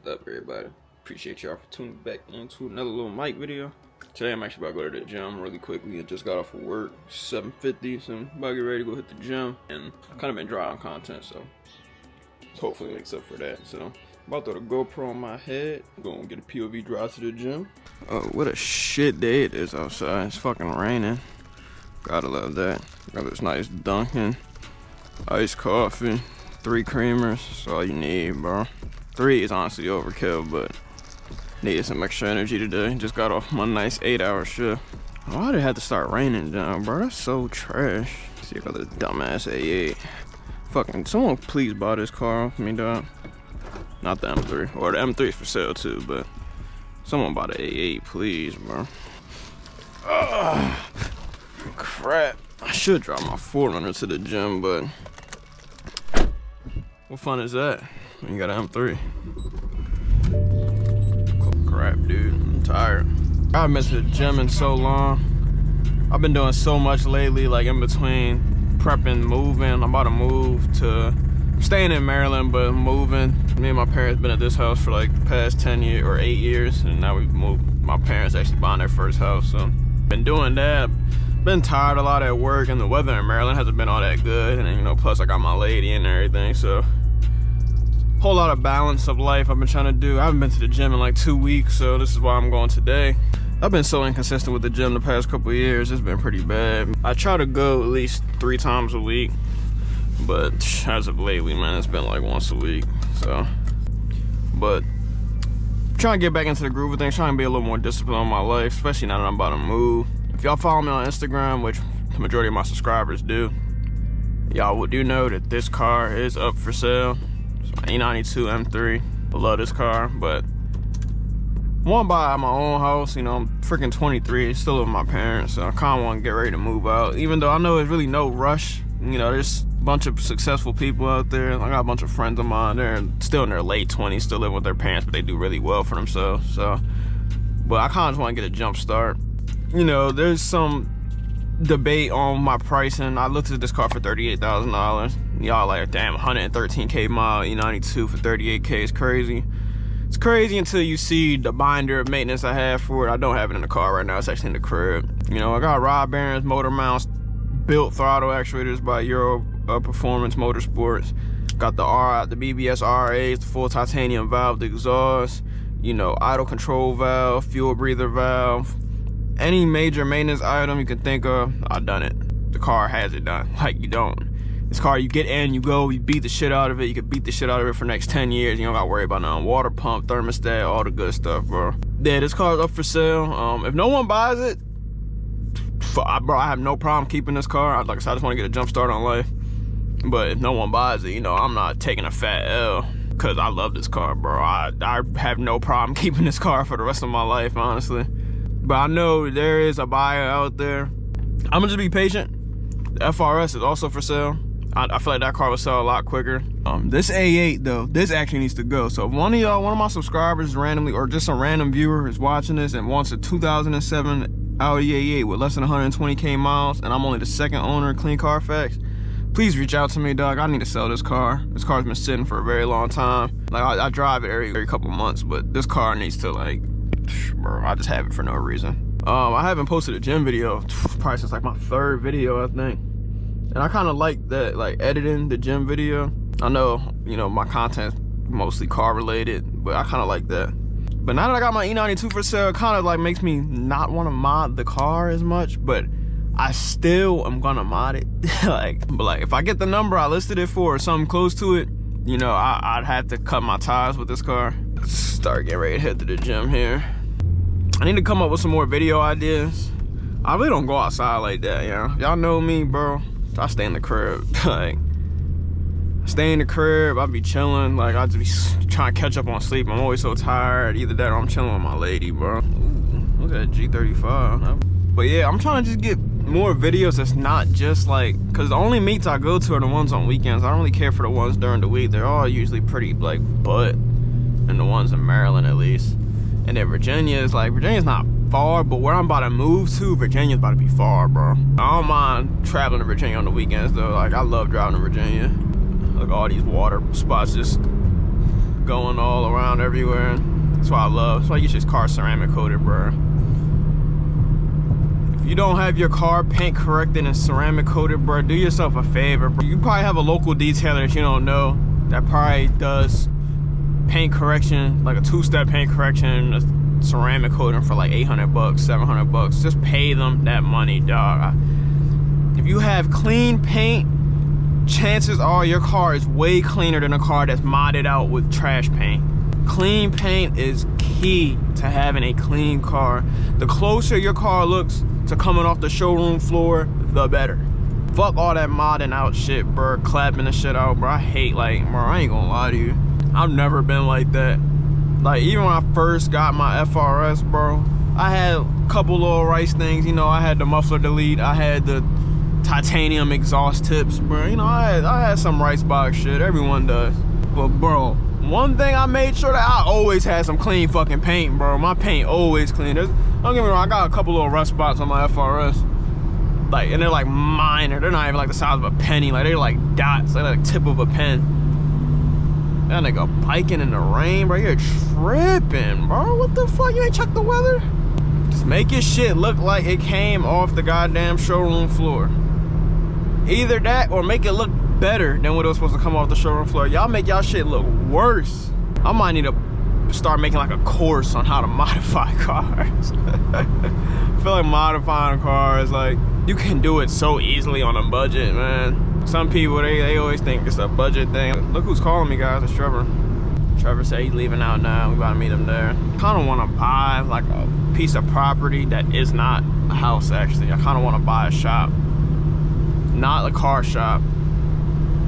up, everybody? Appreciate y'all for tuning back into another little mic video. Today I'm actually about to go to the gym really quickly. I just got off of work, 7:50, so I'm about to get ready to go hit the gym. And I've kind of been dry on content, so hopefully it makes up for that. So I'm about to throw the GoPro on my head. I'm gonna get a POV drive to the gym. Oh, what a shit day it is outside. It's fucking raining. Gotta love that. Got this nice Dunkin' iced coffee, 3 creamers. That's all you need, bro. 3 is honestly overkill, but needed some extra energy today. Just got off my nice 8-hour shift. Why'd it have to start raining down, bro? That's so trash. See, I got this dumbass A8. Fucking someone please buy this car off me, dog. Not the M3, or the M3 is for sale too, but someone buy the A8, please, bro. Ugh, crap. I should drive my 4Runner to the gym, but what fun is that when you got an M3? Crap, dude, I'm tired. I haven't been to the gym in so long. I've been doing so much lately, like in between prepping, moving. I'm about to move to, staying in Maryland, but moving. Me and my parents been at this house for like the past 10 years or 8 years, and now we've moved. My parents actually buying their first house, so been doing that. Been tired a lot at work, and the weather in Maryland hasn't been all that good, and you know, plus I got my lady and everything, so whole lot of balance of life I've been trying to do. I haven't been to the gym in like 2 weeks, so this is why I'm going today. I've been so inconsistent with the gym the past couple of years. It's been pretty bad. I try to go at least 3 times a week, but as of lately, man, it's been like once a week. So, but trying to get back into the groove of things, trying to be a little more disciplined on my life, especially now that I'm about to move. If y'all follow me on Instagram, which the majority of my subscribers do, y'all do know that this car is up for sale. It's my E92 M3. I love this car, but I want to buy my own house. You know, I'm freaking 23, still live with my parents, so I kind of want to get ready to move out. Even though I know there's really no rush. You know, there's a bunch of successful people out there. I got a bunch of friends of mine. They're still in their late 20s, still living with their parents, but they do really well for themselves. So, but I kind of just want to get a jump start. You know, there's some debate on my pricing. I looked at this car for $38,000. Y'all like, damn, 113K mile E92 for 38K is crazy. It's crazy until you see the binder of maintenance I have for it. I don't have it in the car right now. It's actually in the crib. You know, I got rod bearings, motor mounts, built throttle actuators by Euro Performance Motorsports. Got the BBS RAs, the full titanium valve, the exhaust. You know, idle control valve, fuel breather valve. Any major maintenance item you can think of, I've done it. The car has it done. Like, you don't. This car, you get in, you go, you beat the shit out of it. You can beat the shit out of it for the next 10 years. You don't gotta worry about nothing. Water pump, thermostat, all the good stuff, bro. Yeah, this car's up for sale. If no one buys it, bro, I have no problem keeping this car. Like I said, I just want to get a jump start on life. But if no one buys it, you know, I'm not taking a fat L, because I love this car, bro. I have no problem keeping this car for the rest of my life, honestly. But I know there is a buyer out there. I'm gonna just be patient. The FRS is also for sale. I feel like that car will sell a lot quicker. This A8 though, this actually needs to go. So if one of my subscribers randomly, or just a random viewer is watching this and wants a 2007 Audi A8 with less than 120K miles, and I'm only the second owner, clean Carfax, please reach out to me, dog. I need to sell this car. This car's been sitting for a very long time. Like I drive it every couple months, but this car needs to, like, bro, I just have it for no reason. I haven't posted a gym video probably since like my 3rd video, I think. And I kind of like that, like editing the gym video. I know, you know, my content's mostly car related, but I kind of like that. But now that I got my E92 for sale, it kind of like makes me not want to mod the car as much, but I still am gonna mod it. But if I get the number I listed it for or something close to it, you know, I'd have to cut my ties with this car. Let's start getting ready to head to the gym here. I need to come up with some more video ideas. I really don't go outside like that, you know. Y'all know me, bro. I stay in the crib. Like, stay in the crib, I be chilling. Like, I just be trying to catch up on sleep. I'm always so tired. Either that or I'm chilling with my lady, bro. Ooh, look at that G35. But yeah, I'm trying to just get more videos that's not just like, because the only meets I go to are the ones on weekends. I don't really care for the ones during the week. They're all usually pretty like butt, and the ones in Maryland at least. And then Virginia is like, Virginia's not far, but where I'm about to move to, Virginia's about to be far, bro. I don't mind traveling to Virginia on the weekends though. Like, I love driving to Virginia. Look, all these water spots just going all around everywhere. That's what I love. That's why you get your car ceramic coated, bro. If you don't have your car paint corrected and ceramic coated, bro, do yourself a favor, bro. You probably have a local detailer that you don't know that probably does paint correction, like a two-step paint correction, a ceramic coating for like 800 bucks, 700 bucks. Just pay them that money, dog. If you have clean paint, chances are your car is way cleaner than a car that's modded out with trash paint. Clean paint is key to having a clean car. The closer your car looks to coming off the showroom floor, the better. Fuck all that modding out shit, bro. Clapping the shit out, bro. I hate, like, bro, I ain't gonna lie to you. I've never been like that. Like, even when I first got my FRS, bro, I had a couple little rice things. You know, I had the muffler delete. I had the titanium exhaust tips, bro. You know, I had some rice box shit. Everyone does. But, bro, one thing I made sure that I always had some clean fucking paint, bro. My paint always clean. Don't get me wrong, I got a couple little rust spots on my FRS. Like, and they're like minor. They're not even like the size of a penny. Like, they're like dots. They're like tip of a pen. That nigga biking in the rain, bro. You're tripping, bro. What the fuck? You ain't checked the weather? Just make your shit look like it came off the goddamn showroom floor. Either that or make it look better than what it was supposed to come off the showroom floor. Y'all make y'all shit look worse. I might need to start making like a course on how to modify cars. I feel like modifying cars, like, you can do it so easily on a budget, man. Some people, they always think it's a budget thing. Look who's calling me, guys. It's Trevor. Trevor said he's leaving out now. We about to meet him there. I kind of want to buy like a piece of property that is not a house, actually. I kind of want to buy a shop, not a car shop.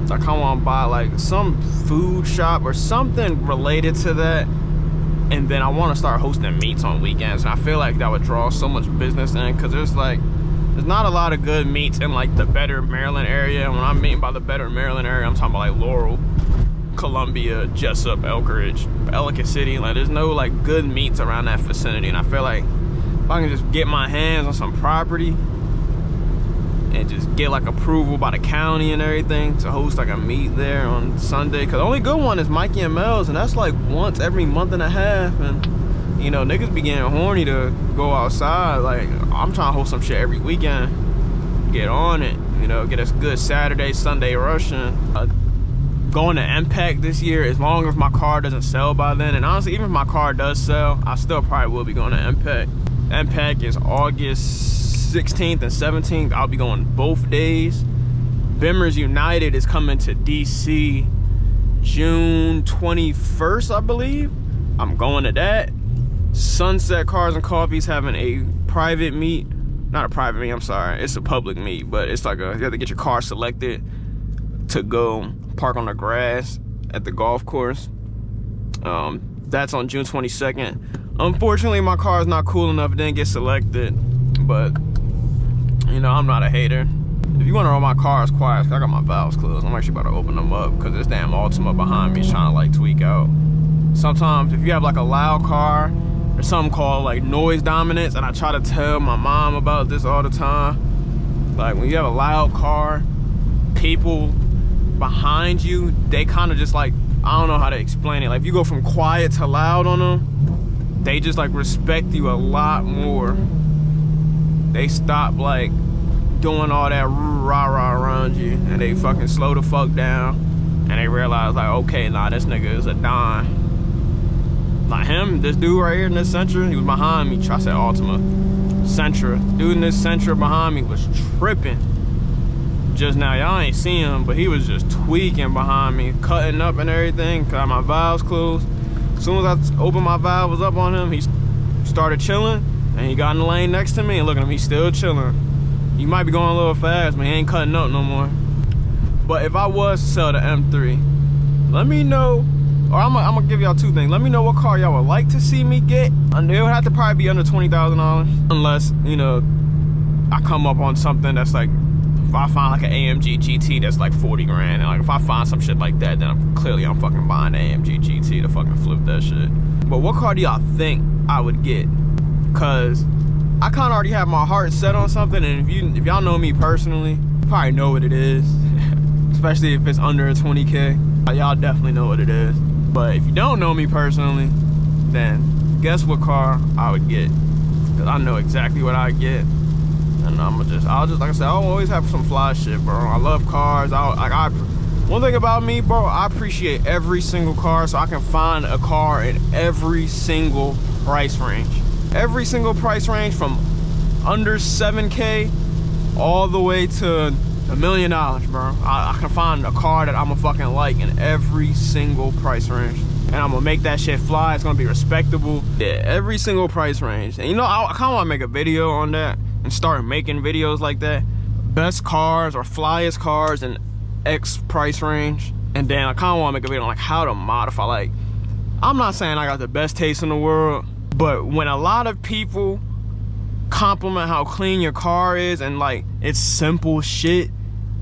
So I kind of want to buy like some food shop or something related to that. And then I want to start hosting meets on weekends. And I feel like that would draw so much business in, because there's not a lot of good meets in like the better Maryland area. And when I'm meeting by the better Maryland area, I'm talking about like Laurel, Columbia, Jessup, Elkridge, Ellicott City. Like, there's no like good meets around that vicinity. And I feel like if I can just get my hands on some property and just get like approval by the county and everything to host like a meet there on Sunday. Cause the only good one is Mikey and Mel's, and that's like once every month and a half. And you know, niggas be getting horny to go outside. Like, I'm trying to host some shit every weekend. Get on it, you know, get a good Saturday, Sunday rush in. Going to MPAC this year, as long as my car doesn't sell by then. And honestly, even if my car does sell, I still probably will be going to MPAC. MPAC is August 16th and 17th. I'll be going both days. Bimmers United is coming to DC June 21st, I believe. I'm going to that. Sunset Cars and Coffee's having a private meet. Not a private meet, I'm sorry. It's a public meet, but it's like you have to get your car selected to go park on the grass at the golf course. That's on June 22nd. Unfortunately, my car is not cool enough. It didn't get selected, but you know, I'm not a hater. If you want to know my car is quiet, I got my valves closed. I'm actually about to open them up because this damn Altima behind me is trying to like tweak out. Sometimes if you have like a loud car, there's something called like noise dominance, and I try to tell my mom about this all the time. Like, when you have a loud car, people behind you, they kind of just like, I don't know how to explain it. Like, if you go from quiet to loud on them, they just like respect you a lot more. They stop like doing all that rah-rah around you, and they fucking slow the fuck down, and they realize like, okay, nah, this nigga is a dime. Like him, this dude right here in this Sentra, he was behind me. I said Altima. Sentra. Dude in this Sentra behind me was tripping just now. Y'all ain't see him, but he was just tweaking behind me, cutting up and everything, cause my valves closed. As soon as I opened my valves up on him, he started chilling, and he got in the lane next to me, and look at him, he's still chilling. He might be going a little fast, but he ain't cutting up no more. But if I was to sell the M3, let me know, or I'm gonna give y'all two things. Let me know what car y'all would like to see me get. And it would have to probably be under $20,000, unless, you know, I come up on something that's like, if I find like an AMG GT that's like 40 grand, and like if I find some shit like that, then I'm fucking buying an AMG GT to fucking flip that shit. But what car do y'all think I would get? Cause I kind of already have my heart set on something, and if y'all know me personally, you probably know what it is. Especially if it's under 20K. Y'all definitely know what it is. But if you don't know me personally, then guess what car I would get? Cause I know exactly what I get, and I'll just like I said, I'll always have some fly shit, bro. I love cars. One thing about me, bro, I appreciate every single car, so I can find a car in every single price range. Every single price range from under 7K all the way to $1 million, bro. I can find a car that I'ma fucking like in every single price range. And I'm gonna make that shit fly. It's gonna be respectable. Yeah, every single price range. And you know, I kinda wanna make a video on that and start making videos like that. Best cars or flyest cars in X price range. And then I kinda wanna make a video on like how to modify. Like, I'm not saying I got the best taste in the world, but when a lot of people compliment how clean your car is and like it's simple shit,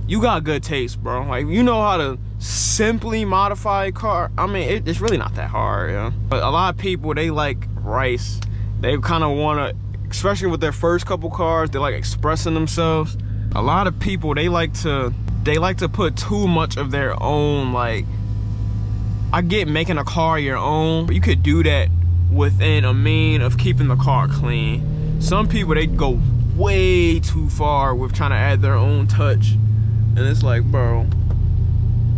you got good taste, bro. Like, you know how to simply modify a car. I mean, it's really not that hard, yeah. But a lot of people, they like rice. They kind of want to, especially with their first couple cars, they like expressing themselves. A lot of people, they like to put too much of their own. Like, I get making a car your own, but you could do that within a mean of keeping the car clean. Some people, they go way too far with trying to add their own touch. And it's like, bro,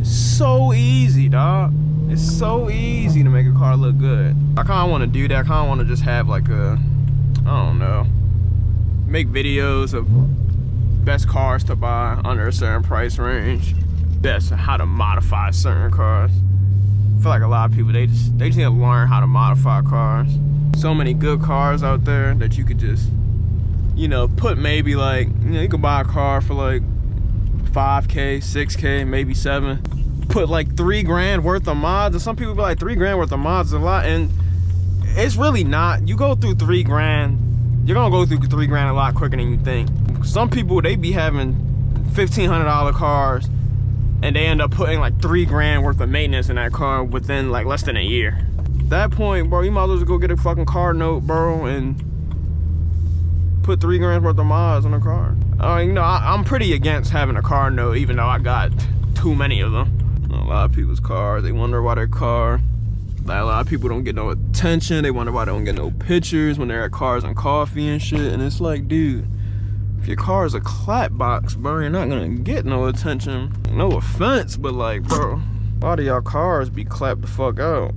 it's so easy, dog. It's so easy to make a car look good. I kind of want to do that. I kind of want to just have like a, I don't know, make videos of best cars to buy under a certain price range. Best how to modify certain cars. I feel like a lot of people, they just need to learn how to modify cars. So many good cars out there that you could just, you know, put maybe like, you know, you could buy a car for like 5K, 6K, maybe 7. Put like 3 grand worth of mods, and some people be like 3 grand worth of mods is a lot, and it's really not. You go through 3 grand, you're gonna go through 3 grand a lot quicker than you think. Some people, they be having $1,500 cars, and they end up putting like 3 grand worth of maintenance in that car within like less than a year. At that point, bro, you might as well just go get a fucking car note, bro, and put 3 grand worth of mods on a car. You know, I'm pretty against having a car note, even though I got too many of them. You know, a lot of people's cars, they wonder why their car, like, a lot of people don't get no attention. They wonder why they don't get no pictures when they're at Cars and Coffee and shit. And it's like, dude, if your car is a clap box, bro, you're not gonna get no attention. No offense, but like, bro, a lot of y'all cars be clapped the fuck out.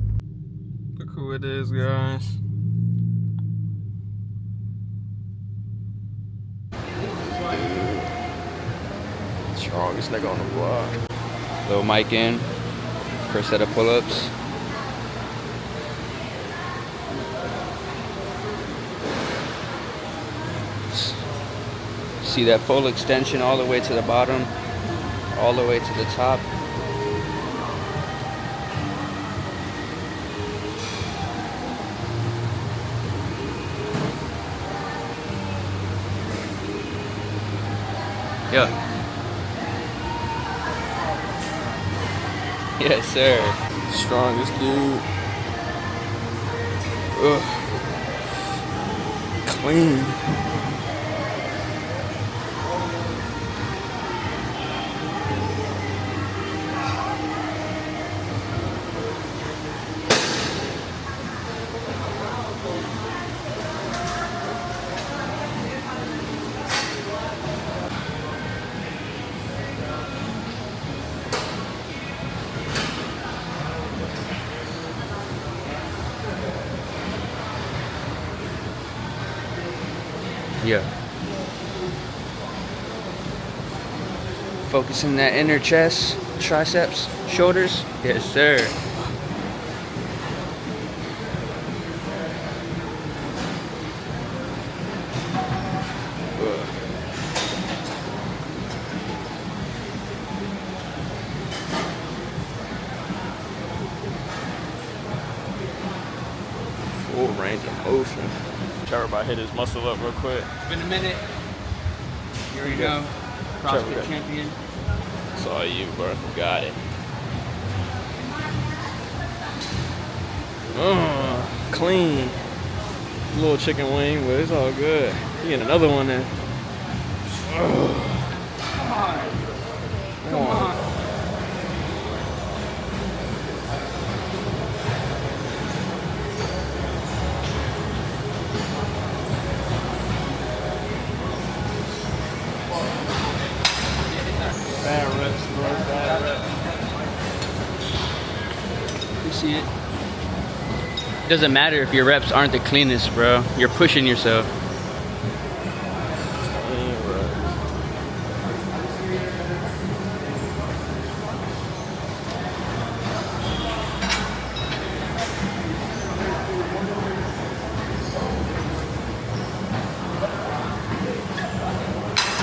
Look who it is, guys. Strongest nigga on the block. Little mic in. First set of pull-ups. See that full extension all the way to the bottom, all the way to the top. Yeah. Yes, sir. Strongest dude. Ugh. Clean. Yeah. Focusing that inner chest, triceps, shoulders. Yes, sir. Full range of motion. Everybody hit his muscle up real quick. It's been a minute. Here we go. CrossFit champion. It's all you, bro. Got it. Clean. Little chicken wing, but it's all good. You get another one in. Come on. Come on. Doesn't matter if your reps aren't the cleanest, bro. You're pushing yourself.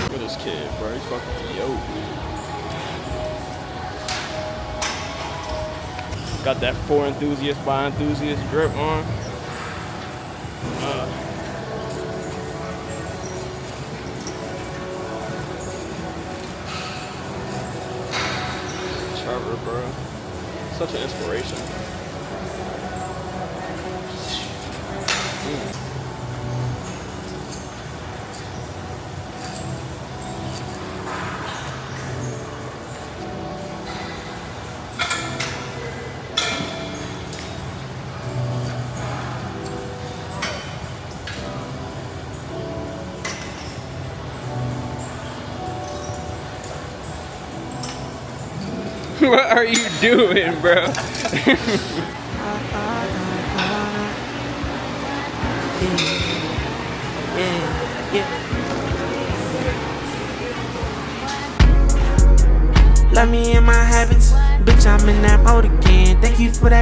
Look at this kid, bro. He's fucking yo. Got that for enthusiast by enthusiast grip on. Trevor, bro. Such an inspiration. What are you doing, bro? Love me in my habits, bitch, I'm in that mode again. Thank you for that.